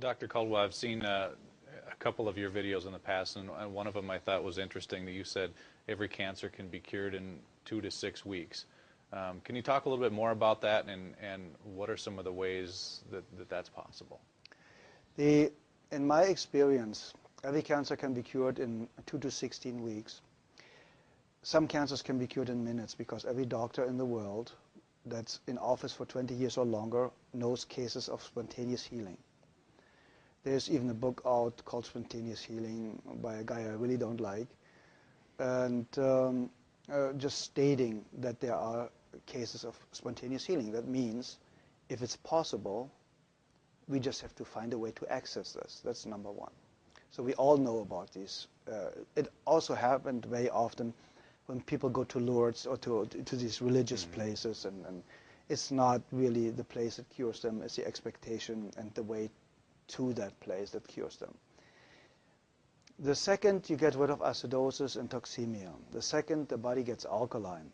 Dr. Caldwell, I've seen a couple of your videos in the past, and one of them I thought was interesting that you said every cancer can be cured in 2 to 6 weeks. Can you talk a little bit more about that, and what are some of the ways that that's possible? In my experience, every cancer can be cured in 2 to 16 weeks. Some cancers can be cured in minutes because every doctor in the world that's in office for 20 years or longer knows cases of spontaneous healing. There's even a book out called Spontaneous Healing by a guy I really don't like, and just stating that there are cases of spontaneous healing. That means if it's possible, we just have to find a way to access this. That's number one. So we all know about these. It also happened very often when people go to Lourdes or to these religious places, and it's not really the place that cures them, it's the expectation and the way to that place that cures them. The second, you get rid of acidosis and toxemia. The second, the body gets alkaline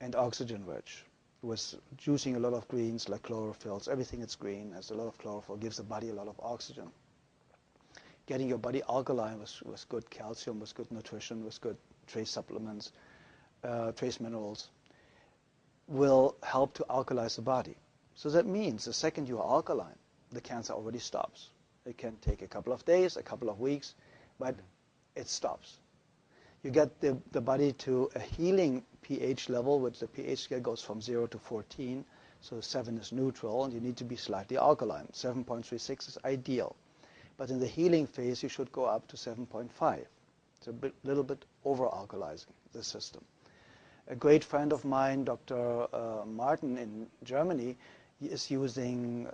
and oxygen rich with juicing a lot of greens like chlorophylls. Everything that's green has a lot of chlorophyll, gives the body a lot of oxygen. Getting your body alkaline with good calcium, with good nutrition, with good trace supplements, trace minerals, will help to alkalize the body. So that means the second you are alkaline, the cancer already stops. It can take a couple of days, a couple of weeks, but it stops. You get the body to a healing pH level, which the pH scale goes from 0 to 14, so 7 is neutral, and you need to be slightly alkaline. 7.36 is ideal. But in the healing phase, you should go up to 7.5. It's a little bit over-alkalizing the system. A great friend of mine, Dr. Martin in Germany, he is using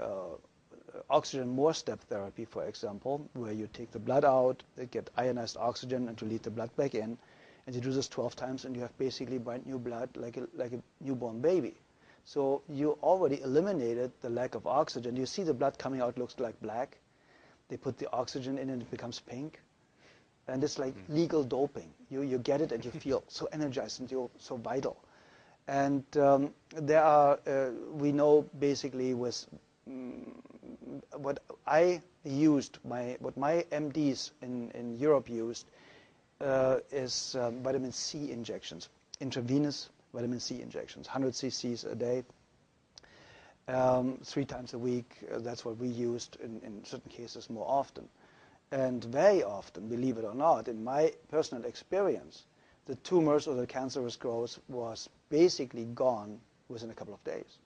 oxygen more step therapy, for example, where you take the blood out, get ionized oxygen, and you lead the blood back in. And you do this 12 times, and you have basically brand new blood like a newborn baby. So you already eliminated the lack of oxygen. You see the blood coming out looks like black. They put the oxygen in and it becomes pink. And it's like legal doping. You get it and you feel so energized and you're so vital. And there are, we know basically with what I used, what my MDs in Europe used is vitamin C injections, intravenous vitamin C injections, 100 cc's a day, 3 times a week. That's what we used in certain cases more often. And very often, believe it or not, in my personal experience, the tumors or the cancerous growth was basically gone within a couple of days.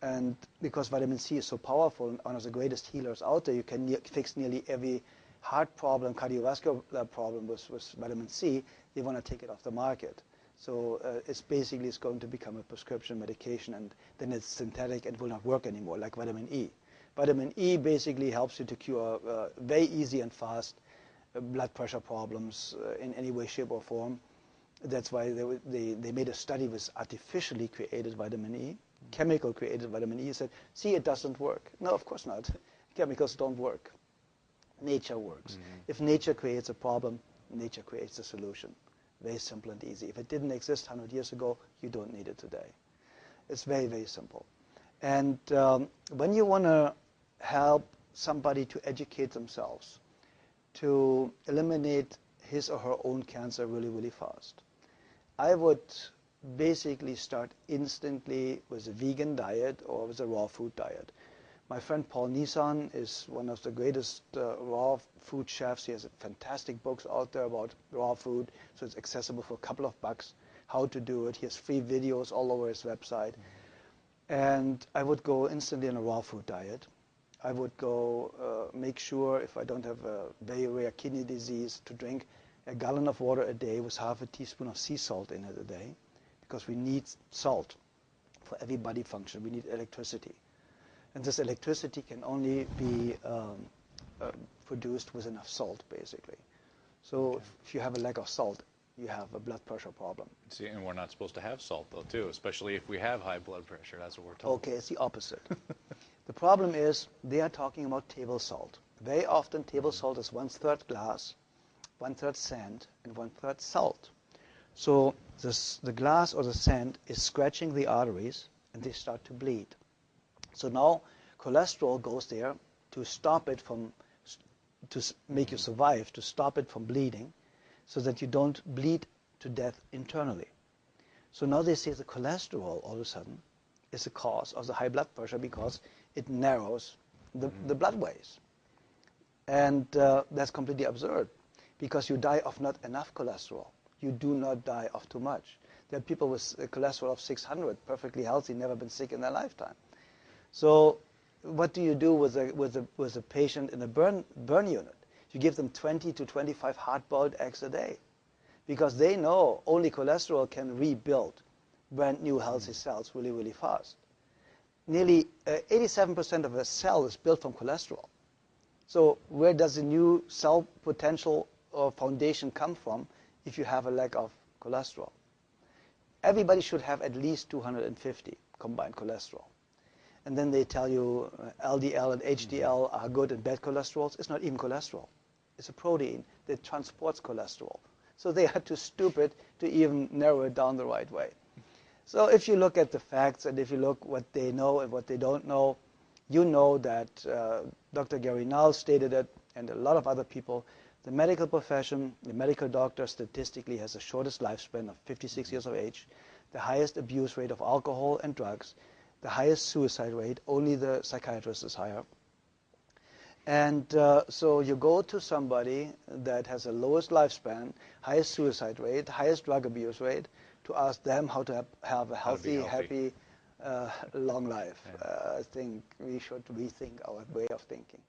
And because vitamin C is so powerful and one of the greatest healers out there, you can fix nearly every heart problem, cardiovascular problem with vitamin C. They want to take it off the market. So it's going to become a prescription medication, and then it's synthetic and will not work anymore, like vitamin E. Vitamin E basically helps you to cure very easy and fast blood pressure problems in any way, shape, or form. That's why they made a study with artificially created vitamin E, chemical created vitamin E. Said, see, it doesn't work. No, of course not. Chemicals don't work. Nature works. If nature creates a problem, nature creates a solution. Very simple and easy. If it didn't exist 100 years ago, you don't need it today. It's very, very simple. And when you want to help somebody to educate themselves, to eliminate his or her own cancer really, really fast, I would basically start instantly with a vegan diet or with a raw food diet. My friend Paul Nissan is one of the greatest raw food chefs. He has fantastic books out there about raw food, so it's accessible for a couple of bucks, how to do it. He has free videos all over his website. And I would go instantly on a raw food diet. I would go make sure, if I don't have a very rare kidney disease, to drink a gallon of water a day with half a teaspoon of sea salt in it a day, because we need salt for every body function. We need electricity. And this electricity can only be produced with enough salt, basically. So if you have a lack of salt, you have a blood pressure problem. See, and we're not supposed to have salt, though, too, especially if we have high blood pressure. That's what we're told. Okay, it's the opposite. The problem is they are talking about table salt. Very often, table salt is 1/3 glass, 1/3 sand, and 1/3 salt. So the glass or the sand is scratching the arteries, and they start to bleed. So now cholesterol goes there stop it from, make you survive, to stop it from bleeding, so that you don't bleed to death internally. So now they say the cholesterol all of a sudden is the cause of the high blood pressure because it narrows the blood ways. And that's completely absurd, because you die of not enough cholesterol. You do not die of too much. There are people with a cholesterol of 600, perfectly healthy, never been sick in their lifetime. So what do you do with a patient in a burn unit? You give them 20 to 25 hard-boiled eggs a day, because they know only cholesterol can rebuild brand new healthy cells really, really fast. Nearly 87% of a cell is built from cholesterol. So where does the new cell potential or foundation come from if you have a lack of cholesterol? Everybody should have at least 250 combined cholesterol. And then they tell you LDL and HDL are good and bad cholesterols. It's not even cholesterol. It's a protein that transports cholesterol. So they are too stupid to even narrow it down the right way. So if you look at the facts, and if you look what they know and what they don't know, you know that Dr. Gary Null stated it, and a lot of other people. The medical profession, the medical doctor, statistically has the shortest lifespan of 56 years of age, the highest abuse rate of alcohol and drugs, the highest suicide rate. Only the psychiatrist is higher. And so you go to somebody that has the lowest lifespan, highest suicide rate, highest drug abuse rate, to ask them how to have a healthy, happy, long life. Yeah. I think we should rethink our way of thinking.